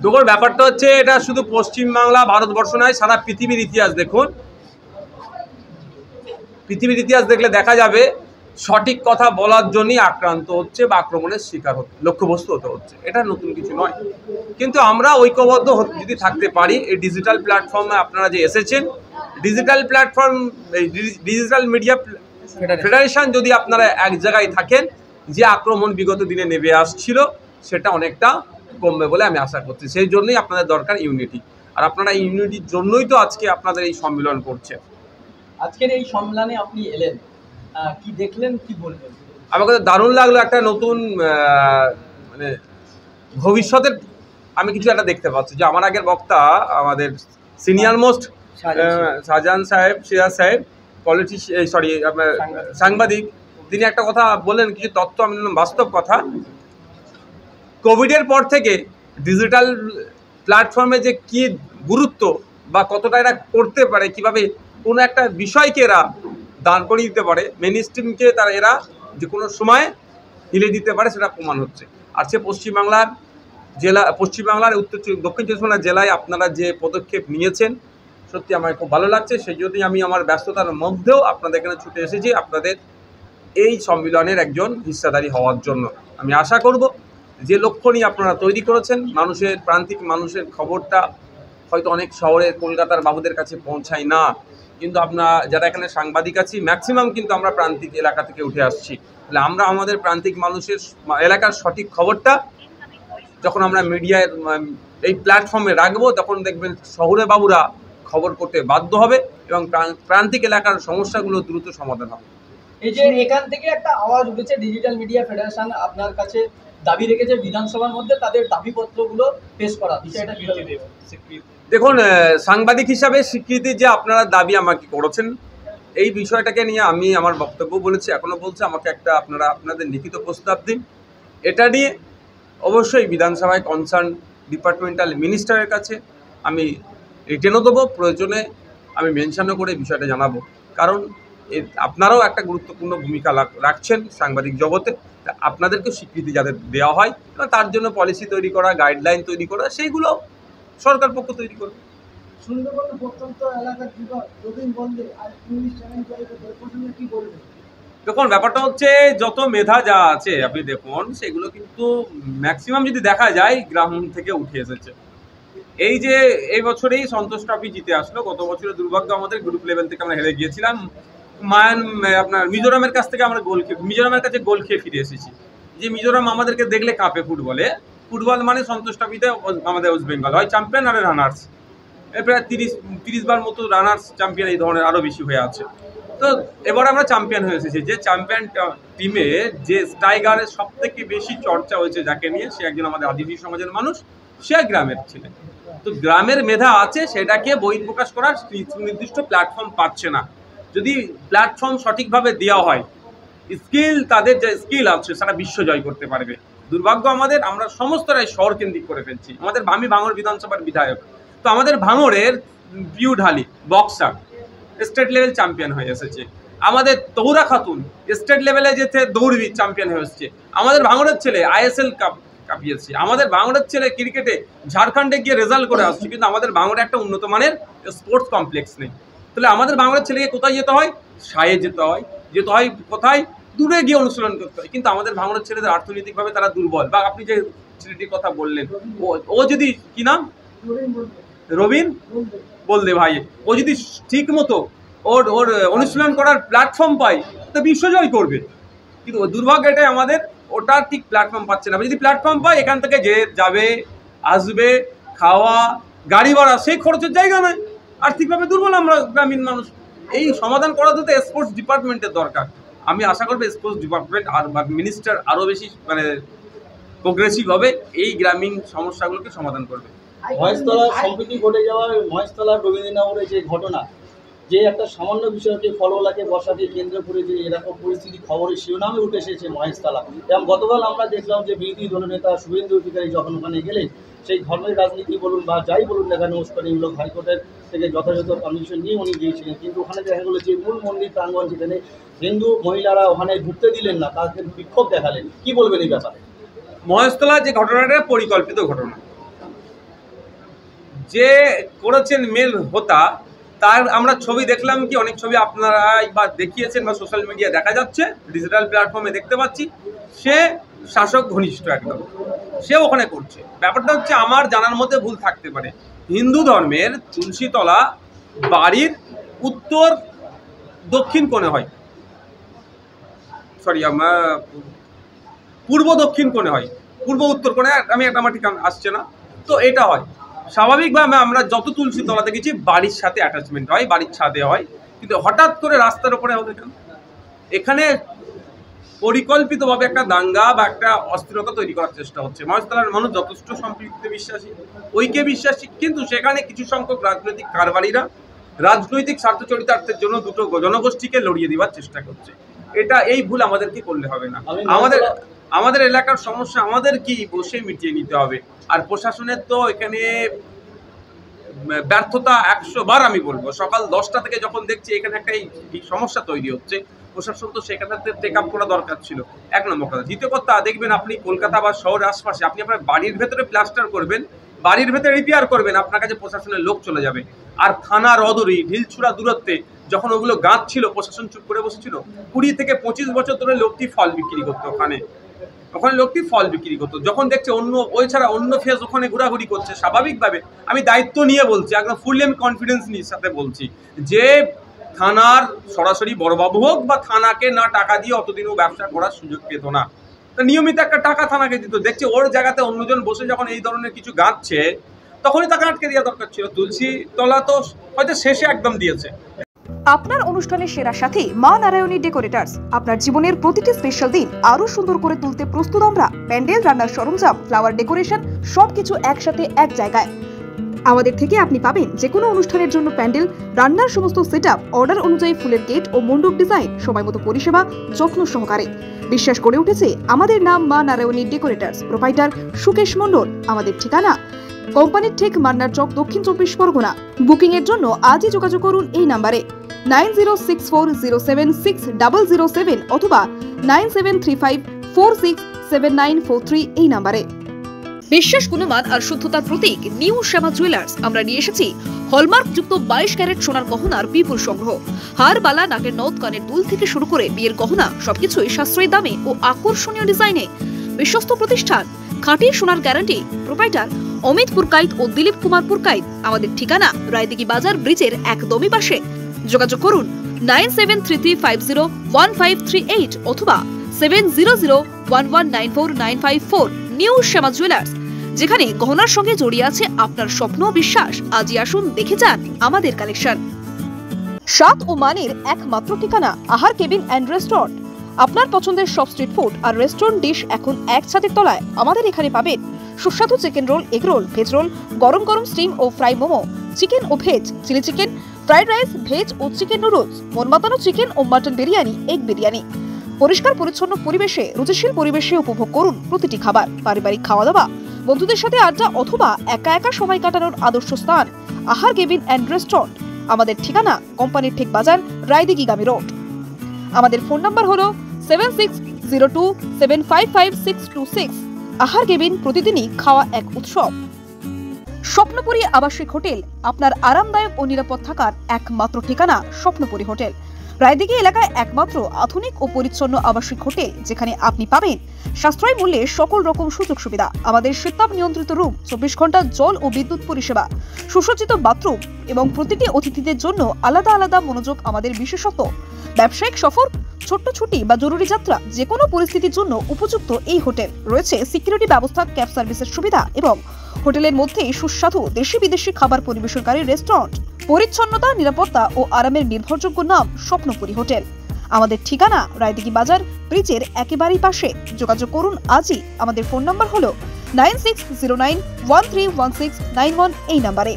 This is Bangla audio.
দেখুন ব্যাপারটা হচ্ছে এটা শুধু পশ্চিমবাংলা ভারতবর্ষ নয়, সারা পৃথিবীর ইতিহাস দেখুন। পৃথিবীর ইতিহাস দেখলে দেখা যাবে সঠিক কথা বলার জন্যই আক্রান্ত হচ্ছে বা আক্রমণের শিকার হচ্ছে, লক্ষ্যবস্তু হতে হচ্ছে। এটা নতুন কিছু নয়, কিন্তু আমরা ঐক্যবদ্ধ যদি থাকতে পারি, এই ডিজিটাল প্ল্যাটফর্মে আপনারা যে এসেছেন, digital platform, digital media federation যদি আপনারা এক জায়গায় থাকেন, যে আক্রমণ বিগত দিনে নেমে আসছিল সেটা অনেকটা কমবে বলে আমি আশা করছি। সেই জন্যই আপনাদের দরকার ইউনিটি, আর আপনারা ইউনিটির জন্যই তো আজকে আপনাদের এই সম্মেলন করছে। আজকের এই সম্মেলনে আপনি এলেন, কি দেখলেন, কি বলবেন? আমার কাছে দারুণ লাগলো, একটা নতুন মানে ভবিষ্যতের আমি কিছু একটা দেখতে পাচ্ছি। যে আমার আগের বক্তা আমাদের সিনিয়র মোস্ট শাহজাহান সাহেব, সিরাজ সাহেব, পলিটিশিয়ান, সরি আপনার সাংবাদিক, তিনি একটা কথা বললেন, কিছু তথ্য আমি বাস্তব কথা। কোভিডের পর থেকে ডিজিটাল প্ল্যাটফর্মে যে কি গুরুত্ব বা কতটা এরা করতে পারে, কিভাবে কোনো একটা বিষয়কে এরা দাঁড় করিয়ে দিতে পারে, মেন স্ট্রিমকে তারা এরা যে কোনো সময় হিলে দিতে পারে, সেটা প্রমাণ হচ্ছে। আর সে পশ্চিমবাংলার দক্ষিণ চব্বিশ পরগনা জেলায় আপনারা যে পদক্ষেপ নিয়েছেন, সত্যি আমার খুব ভালো লাগছে। সেই জন্যই আমি আমার ব্যস্ততার মধ্যেও আপনাদের এখানে ছুটে এসেছি, আপনাদের এই সম্মেলনের একজন হিস্সাদারি হওয়ার জন্য। আমি আশা করব যে লক্ষ্য নিয়ে আপনারা তৈরি করেছেন, মানুষের, প্রান্তিক মানুষের খবরটা হয়তো অনেক শহরে কলকাতার বাবুদের কাছে পৌঁছায় না, কিন্তু আমরা যারা এখানে সাংবাদিক আছি ম্যাক্সিমাম কিন্তু আমরা প্রান্তিক এলাকা থেকে উঠে আসছি। তাহলে আমরা আমাদের প্রান্তিক মানুষের এলাকার সঠিক খবরটা যখন আমরা মিডিয়ার এই প্ল্যাটফর্মে রাখবো, তখন দেখবেন শহরে বাবুরা খবর করতে বাধ্য হবে এবং প্রান্তিক এলাকার সমস্যাগুলো দ্রুত সমাধান হবে। এই যে এখান থেকে একটা আওয়াজ উঠেছে, ডিজিটাল মিডিয়া ফেডারেশন আপনার কাছে দাবি রেখেছে বিধানসভার মধ্যে তাদের দাবিপত্রগুলো পেশ করা, বিষয়টা কিভাবে দেবে? দেখুন, সাংবাদিক হিসাবে স্বীকৃতি যে আপনারা দাবি আমাকে করেছেন, এই বিষয়টাকে নিয়ে আমি আমার বক্তব্য বলেছি, এখনও বলছি, আমাকে একটা আপনারা আপনাদের লিখিত প্রস্তাব দিন। এটা নিয়ে অবশ্যই বিধানসভায় কনসার্ন ডিপার্টমেন্টাল মিনিস্টারের কাছে আমি রিটেনও দেবো, প্রয়োজনে আমি মেনশনও করে বিষয়টা জানাবো। কারণ আপনারাও একটা গুরুত্বপূর্ণ ভূমিকা রাখছেন সাংবাদিক জগতে, আপনাদেরকে স্বীকৃতি যাতে দেওয়া হয় এবং তার জন্য পলিসি তৈরি করা, গাইডলাইন তৈরি করা, সেইগুলো সরকার পক্ষ তৈরি করবে। সুন্দরবন প্রত্যন্ত এলাকার রবীন বন্দে আর ইংলিশ চ্যানেল কি বলবেন? দেখুন ব্যাপারটা হচ্ছে, যত মেধা যা আছে আপনি দেখুন, সেগুলো কিন্তু ম্যাক্সিমাম যদি দেখা যায় গ্রাম থেকে উঠে এসেছে। এই যে এই বছরেই সন্তোষ ট্রফি জিতে আসলো, গত বছরের দুর্ভাগ্য আমাদের গ্রুপ লেভেল থেকে আমরা হেরে গিয়েছিলাম। আপনার মিজোরামের কাছ থেকে আমরা মিজোরামের কাছে গোল খেয়ে ফিরে এসেছি। যে মিজোরাম আমাদেরকে দেখলে কাঁপে ফুটবল মানে সন্তোষ ট্রফিতে আমাদের ওয়েস্ট বেঙ্গল হয় চ্যাম্পিয়ন আর রানার্স, প্রায় 30 বার মতো রানার্স চ্যাম্পিয়ন এই ধরনের আরও বেশি হয়ে আছে। তো এবার আমরা চ্যাম্পিয়ন হয়ে এসেছি। যে চ্যাম্পিয়ন টিমে যে স্ট্রাইকারের সব থেকে বেশি চর্চা হয়েছে যাকে নিয়ে, সে একজন আমাদের আদিবাসী সমাজের মানুষ, সে গ্রামের ছিলেন। তো গ্রামের মেধা আছে, সেটাকে বহিঃপ্রকাশ করার সুনির্দিষ্ট প্ল্যাটফর্ম পাচ্ছে না। যদি প্ল্যাটফর্ম সঠিকভাবে দেওয়া হয়, স্কিল, তাদের যে স্কিল আছে সেটা বিশ্ব জয় করতে পারবে। দুর্ভাগ্য আমাদের, আমরা সমস্তটাই শহর কেন্দ্রিক করে ফেলছি। আমি ভাঙড় বিধানসভার বিধায়ক, তো আমাদের ভাঙড়ের পিউ ঢালি বক্সার স্টেট লেভেল চ্যাম্পিয়ন হয়ে এসেছে। আমাদের তহুরা খাতুন স্টেট লেভেলে যেতে দৌড়বি চ্যাম্পিয়ন হয়ে এসেছে। আমাদের ভাঙড়ের ছেলে ISL কাপিয়েছে। আমাদের ভাঙড়ের ছেলে ক্রিকেটে ঝাড়খণ্ডে গিয়ে রেজাল্ট করে আসছে, কিন্তু আমাদের ভাঙড়ে একটা উন্নত মানের স্পোর্টস কমপ্লেক্স নেই। তাহলে আমাদের ভাঙড়ের ছেলেকে কোথায় যেতে হয়? সায়ে যেতে হয় কোথায়? দূরে গিয়ে অনুশীলন করতে হয়। কিন্তু আমাদের ভাঙড়ের ছেলেদের অর্থনৈতিকভাবে তারা দুর্বল। বা আপনি যে ছেলেটির কথা বললেন, ও যদি, কি নাম, রবীন বলদে ভাই, ও যদি ঠিক মতো ওর অনুশীলন করার প্ল্যাটফর্ম পায়, তো বিশ্বজয় করবে। কিন্তু দুর্ভাগ্য এটাই আমাদের, ওটা ঠিক প্ল্যাটফর্ম পাচ্ছে না। যদি প্ল্যাটফর্ম পায়, এখান থেকে যে যাবে, আসবে, খাওয়া, গাড়ি ভাড়া, সেই খরচের জায়গা নয়। আর্থিকভাবে দুর্বল আমরা গ্রামীণ মানুষ। এই সমাধান করা তো স্পোর্টস ডিপার্টমেন্টের দরকার। আমি আশা করবো স্পোর্টস ডিপার্টমেন্ট আর মিনিস্টার আরও বেশি প্রোগ্রেসিভ হবে, এই গ্রামীণ সমস্যাগুলোকে সমাধান করবে। মহেশতলা সম্প্রতি ঘটে যাওয়া মহেশতলার রবীন্দ্রনগরের যে ঘটনা, যে একটা সামান্য বিষয়কে ফলওয়ালাকে বসাতে কেন্দ্র করে যে এরকম পরিস্থিতি খবরের শিরোনামে উঠে এসেছে মহেশতলা। এবং গতকাল আমরা দেখলাম যে বিরোধী দলনেতা শুভেন্দু অধিকারী যখন ওখানে গেলেন, সেই ধর্মের রাজনীতি বলুন বা যাই বলুন না কেন, উস্কানিমূলক হাইকোর্টের থেকে যথাযথ পারমিশন নিয়ে উনি গিয়েছিলেন, কিন্তু ওখানে দেখা গেলো যে মূল মন্দির প্রাঙ্গণ, যেখানে হিন্দু মহিলারা ওখানে ঢুকতে দিলেন না, তাদের বিক্ষোভ দেখালেন। কি বলবেন এই ব্যাপারে? মহেশতলা যে ঘটনাটা পরিকল্পিত ঘটনা, যে করেছেন মেল হোতা, তার আমরা ছবি দেখলাম, কি অনেক ছবি আপনারা বা দেখিয়েছেন বা সোশ্যাল মিডিয়া দেখা যাচ্ছে, ডিজিটাল প্ল্যাটফর্মে দেখতে পাচ্ছি, সে শাসক ঘনিষ্ঠ একদম, সে ওখানে করছে। ব্যাপারটা হচ্ছে আমার জানার মধ্যে ভুল থাকতে পারে, হিন্দু ধর্মের তুলসীতলা বাড়ির উত্তর দক্ষিণ কোণে হয়, সরি আমার পূর্ব দক্ষিণ কোণে হয়, পূর্ব উত্তর কোণে আমার ঠিক আসছে না, তো এটা হয় স্বাভাবিকভাবে। আমরা যত তুলসীতলা দেখেছি বাড়ির সাথে অ্যাটাচমেন্ট হয়, বাড়ির ছাদে হয়, কিন্তু হঠাৎ করে রাস্তার উপরে হবে কেন? এখানে পরিকল্পিতভাবে একটা দাঙ্গা বা একটা অস্থিরতা তৈরি করার চেষ্টা হচ্ছে। মহেশতলার মানুষ যথেষ্ট সম্পৃক্তিতে বিশ্বাসী, ঐক্যে বিশ্বাসী, কিন্তু সেখানে কিছু সংখ্যক রাজনৈতিক কারবারিরা রাজনৈতিক স্বার্থ চরিতার্থের জন্য দুটো জনগোষ্ঠীকে লড়িয়ে দেওয়ার চেষ্টা করছে। এই ভুল আমাদেরকে করলে হবে না। আমাদের এলাকার সমস্যা আমাদের কি বসে মিটিয়ে নিতে হবে। আর প্রশাসনের তো এখানে ব্যর্থতা 100 বার আমি বলবো। সকাল 10টা থেকে যখন দেখছি এখানে একটা এই সমস্যা তৈরি হচ্ছে, প্রশাসন তো সেখানে টেক আপ করা দরকার ছিল, 1 নম্বর কথা। দ্বিতীয় কথা, দেখবেন আপনি কলকাতা বা শহরের আশপাশে আপনি আপনার বাড়ির ভেতরে প্লাস্টার করবেন, বাড়ির ভেতরে রিপেয়ার করবেন, আপনার কাছে প্রশাসনের লোক চলে যাবে। আর থানার অদূরেই ঢিলছুড়া দূরত্বে যখন ওগুলো গাছ ছিল, প্রশাসন চুপ করে বসেছিল। 20 থেকে 25 বছর ধরে লোকটি ফল বিক্রি করতো, ওখানে লোকটি ফল বিক্রি করতো। যখন দেখছে ওই ছাড়া অন্য ফেজ ওখানে ঘোরাঘুরি করছে, স্বাভাবিকভাবে আমি দায়িত্ব নিয়ে বলছি, একদম ফুল এন্ড কনফিডেন্স নিয়ে সাথে বলছি যে থানার সরাসরি বড়বাবু হোক বা থানাকে না টাকা দিয়ে অতদিনও ব্যবসা করার সুযোগ পেত না, তা নিয়মিত একটা টাকা থানাকে দিত। দেখছে ওর জায়গাতে অন্যজন বসে যখন এই ধরনের কিছু গাচ্ছে, তখনই তাকে আটকে দেওয়া দরকার ছিল। তুলসী তলা তো হয়তো শেষে একদম দিয়েছে। আপনার অনুষ্ঠানের সেরা সাথী মা নারায়ণী ডেকোরেটার্স। আপনার জীবনের প্রতিটি স্পেশাল দিন আরো সুন্দর করে তুলতে প্রস্তুত আমরা। প্যান্ডেল, রান্নার সরঞ্জাম, ফ্লাওয়ার ডেকোরেশন সবকিছু একসাথে এক জায়গায়। আমাদের থেকে আপনি পাবেন যে কোনো অনুষ্ঠানের জন্য প্যান্ডেল, রান্নার সমস্ত সেটআপ, অর্ডার অনুযায়ী ফুলের গেট ও মণ্ডপ ডিজাইন, সময়মতো পরিষেবা, যত্ন সহকারে। বিশ্বাস করে উঠেছে আমাদের নাম মা নারায়ণী ডেকোরেটার্স। প্রোপাইটার সুকেশ মণ্ডল। আমাদের ঠিকানা কোম্পানির ঠিক মান্নার চক, দক্ষিণ 24 পরগনা। বুকিং এর জন্য আজই যোগাযোগ করুন এই নাম্বারে 9064076007 অথবা 9735467943 এই নাম্বারে। বিশ্বাস, গুণমান আর শুদ্ধতার প্রতীক নিউ শ্যামা জুয়েলার্স। আমরা নিয়ে এসেছি হলমার্ক যুক্ত 22 ক্যারেট সোনার গহনার বিপুল সংগ্রহ। হার, বালা, নাকের নথ, কানের দুল থেকে শুরু করে বিয়ের গহনা সবকিছুই সাশ্রয়ী দামে ও আকর্ষণীয় ডিজাইনে। বিশ্বস্ত প্রতিষ্ঠান, খাঁটি সোনার গ্যারান্টি। প্রোপাইটার অমিত পুরকাইত ও দিলীপ কুমার পুরকাইত। আমাদের ঠিকানা রায়দিঘি বাজার ব্রিজের একদমই পাশে। যোগাযোগ করুন 9733501538 অথবা 7001194954। নিউ শ্যামা জুয়েলার্স, যেখানে গহনার সঙ্গে জড়িয়ে আছে আপনার স্বপ্ন বিশ্বাস। আজই আসুন, দেখে যান আমাদের কালেকশন। স্বাদ ও মানের একমাত্র ঠিকানা আহার কেবিন অ্যান্ড রেস্টুরেন্ট। আপনার পছন্দের সব স্ট্রিট ফুড আর রেস্টুরেন্ট ডিশ এখন এক ছাদের তলায়। আমাদের এখানে পাবেন সুস্বাদু chicken roll, egg roll, veg roll, গরম গরম স্টিম ও ফ্রাই মোমো, চিকেন ও veg, chilli chicken, fried rice, veg ও চিকেন নুডলস, মন মাতানো চিকেন ও মাটন বিরিয়ানি, এগ বিরিয়ানি। পরিষ্কার পরিচ্ছন্ন পরিবেশে, রুচিশীল পরিবেশে উপভোগ করুন প্রতিটি খাবার। পারিবারিক খাওয়া দাওয়া, বন্ধুদের সাথে আড্ডা অথবা একা একা সময় কাটানোর আদর্শ স্থান আহার কেবিন অ্যান্ড রেস্টুরেন্ট। আমাদের ঠিকানা কোম্পানির ঠিক বাজার, রায়দিঘি রোড। আমাদের ফোন নাম্বার হলো 7602755626। আহার কেবিন, প্রতিদিনই খাওয়া এক উৎসব। স্বপ্নপুরী আবাসিক হোটেল, আপনার আরামদায়ক ও নিরাপদ থাকার একমাত্র ঠিকানা স্বপ্নপুরী হোটেল। রায়দিঘি এলাকায় একমাত্র আধুনিক ও পরিচ্ছন্ন আবাসিক হোটেল, যেখানে আপনি পাবেন সাশ্রয়ী মূল্যে সকল রকম সুযোগ সুবিধা। আমাদের শীতাপ নিয়ন্ত্রিত রুম, 24 ঘন্টা জল ও বিদ্যুৎ পরিষেবা, সুসজ্জিত বাথরুম এবং প্রতিটি অতিথিদের জন্য আলাদা আলাদা মনোযোগ আমাদের বিশেষত্ব। ব্যবসায়িক সফর, ছোট্ট ছুটি বা জরুরি যাত্রা, যে কোনো পরিস্থিতির জন্য উপযুক্ত এই হোটেল। রয়েছে সিকিউরিটি ব্যবস্থা, ক্যাব সার্ভিসের সুবিধা এবং হোটেলের মধ্যেই সুস্বাদু দেশি বিদেশি খাবার পরিবেশনকারী রেস্টুরেন্ট। পরিচ্ছন্নতা, নিরাপত্তা ও আরামের নির্ভরযোগ্য নাম স্বপ্নপুরী হোটেল। আমাদের ঠিকানা রায়দিঘি বাজার ব্রিজের একেবারেই পাশে। যোগাযোগ করুন আজই। আমাদের ফোন নাম্বার হলো 9609131691 এই নাম্বারে।